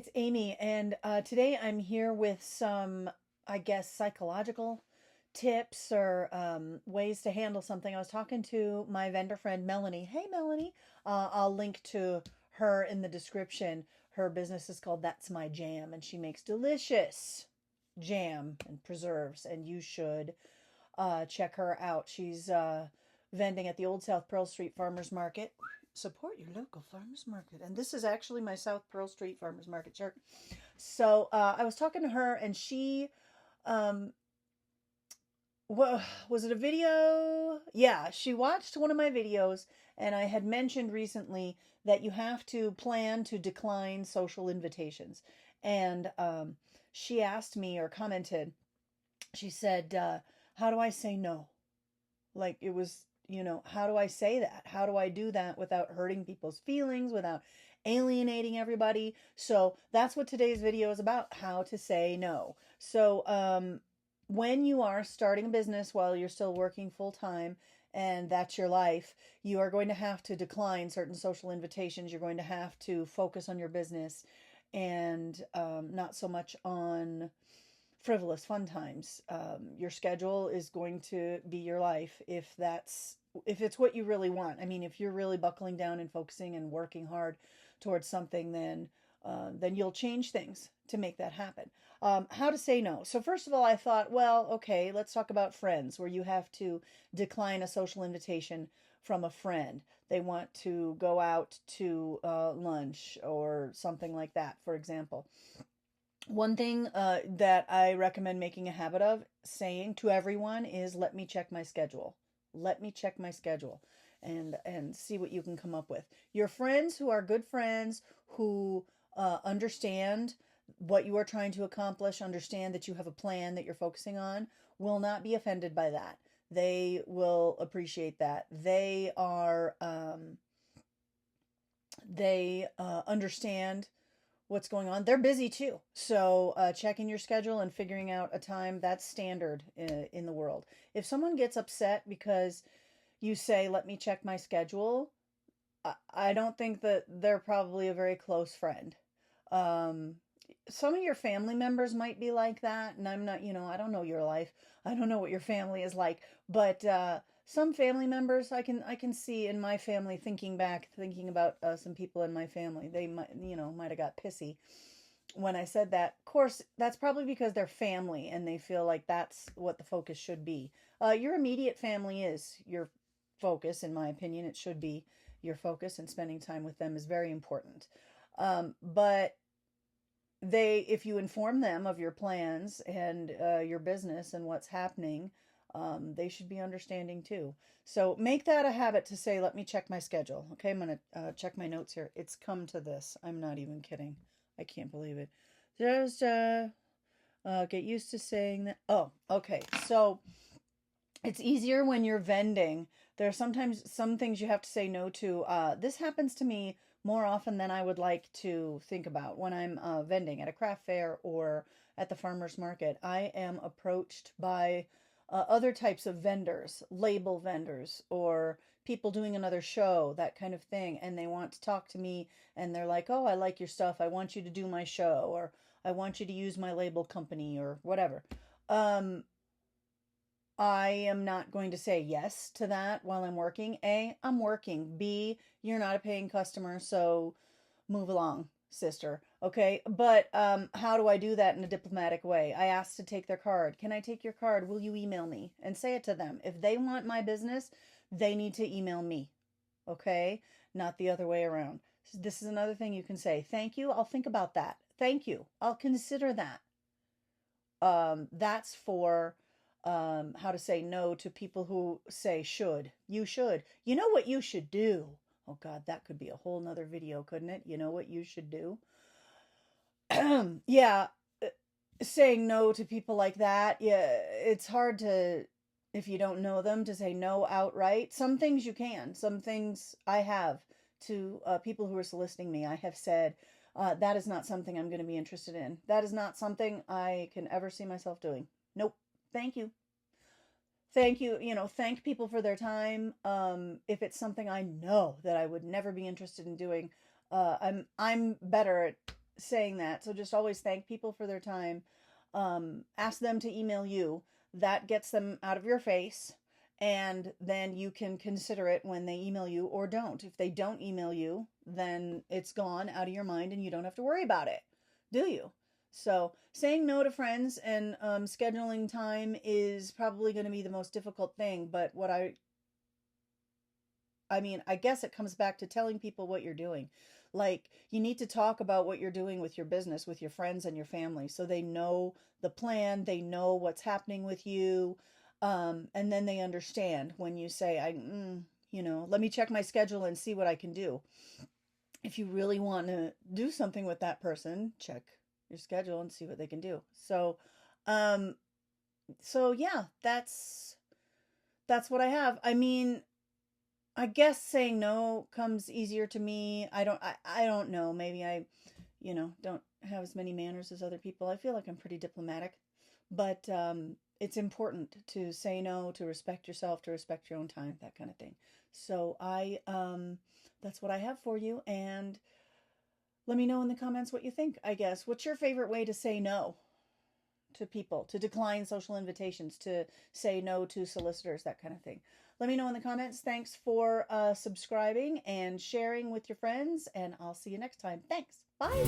it's Amy, and today I'm here with some, I guess, psychological tips or ways to handle something. I was talking to my vendor friend Melanie. Hey, Melanie. I'll link to her in the description. Her business is called That's My Jam, and she makes delicious jam and preserves, and you should check her out. She's vending at the Old South Pearl Street Farmers Market. Support your local farmers market. And this is actually my South Pearl Street Farmers Market shirt. So I was talking to her, and she, um, was it a video? Yeah, she watched one of my videos, and I had mentioned recently that you have to plan to decline social invitations. And she asked me or commented, she said, how do I say no? Like it was, how do I say that? How do I do that without hurting people's feelings, without alienating everybody? So that's what today's video is about, how to say no. So when you are starting a business while you're still working full time and that's your life, you are going to have to decline certain social invitations. You're going to have to focus on your business and not so much on frivolous fun times. Your schedule is going to be your life if it's what you really want. I mean, if you're really buckling down and focusing and working hard towards something, then you'll change things to make that happen. How to say no. So first of all, I thought, well, okay, let's talk about friends, where you have to decline a social invitation from a friend. They want to go out to lunch or something like that, for example. One thing that I recommend making a habit of saying to everyone is, let me check my schedule. Let me check my schedule and see what you can come up with. Your friends who are good friends, who understand what you are trying to accomplish, understand that you have a plan that you're focusing on, will not be offended by that. They will appreciate that. They understand what's going on. They're busy too. So checking your schedule and figuring out a time, that's standard in the world. If someone gets upset because you say, let me check my schedule, I don't think that they're probably a very close friend. Um, some of your family members might be like that, and I'm not, I don't know your life. I don't know what your family is like, but some family members I can see in my family, thinking about some people in my family, they might have got pissy when I said that. Of course, that's probably because they're family and they feel like that's what the focus should be. Your immediate family is your focus, in my opinion. It should be your focus, and spending time with them is very important. But if you inform them of your plans and your business and what's happening, they should be understanding too. So make that a habit to say, let me check my schedule. Okay, I'm going to check my notes here. It's come to this. I'm not even kidding. I can't believe it. Just get used to saying that. Oh, okay. So it's easier when you're vending. There are sometimes some things you have to say no to. This happens to me more often than I would like to think about when I'm vending at a craft fair or at the farmer's market. I am approached by other types of vendors, label vendors, or people doing another show, that kind of thing, and they want to talk to me, and they're like, oh, I like your stuff. I want you to do my show, or I want you to use my label company, or whatever. Um, I am not going to say yes to that while I'm working. A, I'm working. B, you're not a paying customer, so move along, sister. Okay, but how do I do that in a diplomatic way? I asked to take their card. Can I take your card? Will you email me? And say it to them. If they want my business, they need to email me. Okay, not the other way around. This is another thing you can say. Thank you. I'll think about that. Thank you. I'll consider that. That's for how to say no to people who say should. You should. You know what you should do? Oh God, that could be a whole nother video, couldn't it? You know what you should do? Yeah, uh, saying no to people like that, yeah, it's hard to, if you don't know them, to say no outright. Some things you can. Some things I have to people who are soliciting me. I have said, that is not something I'm going to be interested in. That is not something I can ever see myself doing. Nope. Thank you. Thank you. Thank people for their time. If it's something I know that I would never be interested in doing, I'm better at saying that. So just always thank people for their time. Ask them to email you. That gets them out of your face. And then you can consider it when they email you or don't. If they don't email you, then it's gone out of your mind and you don't have to worry about it, do you? So saying no to friends and scheduling time is probably going to be the most difficult thing. But I mean, I guess it comes back to telling people what you're doing. Like, you need to talk about what you're doing with your business, with your friends and your family, so they know the plan, they know what's happening with you, and then they understand when you say, let me check my schedule and see what I can do. If you really want to do something with that person, check your schedule and see what they can do. Um, so yeah, that's what I have. I mean, I guess saying no comes easier to me. I don't know. Maybe I, don't have as many manners as other people. I feel like I'm pretty diplomatic, but it's important to say no, to respect yourself, to respect your own time, that kind of thing. So that's what I have for you. And let me know in the comments what you think, I guess. What's your favorite way to say no to people, to decline social invitations, to say no to solicitors, that kind of thing? Let me know in the comments. Thanks for subscribing and sharing with your friends, and I'll see you next time. Thanks. Bye.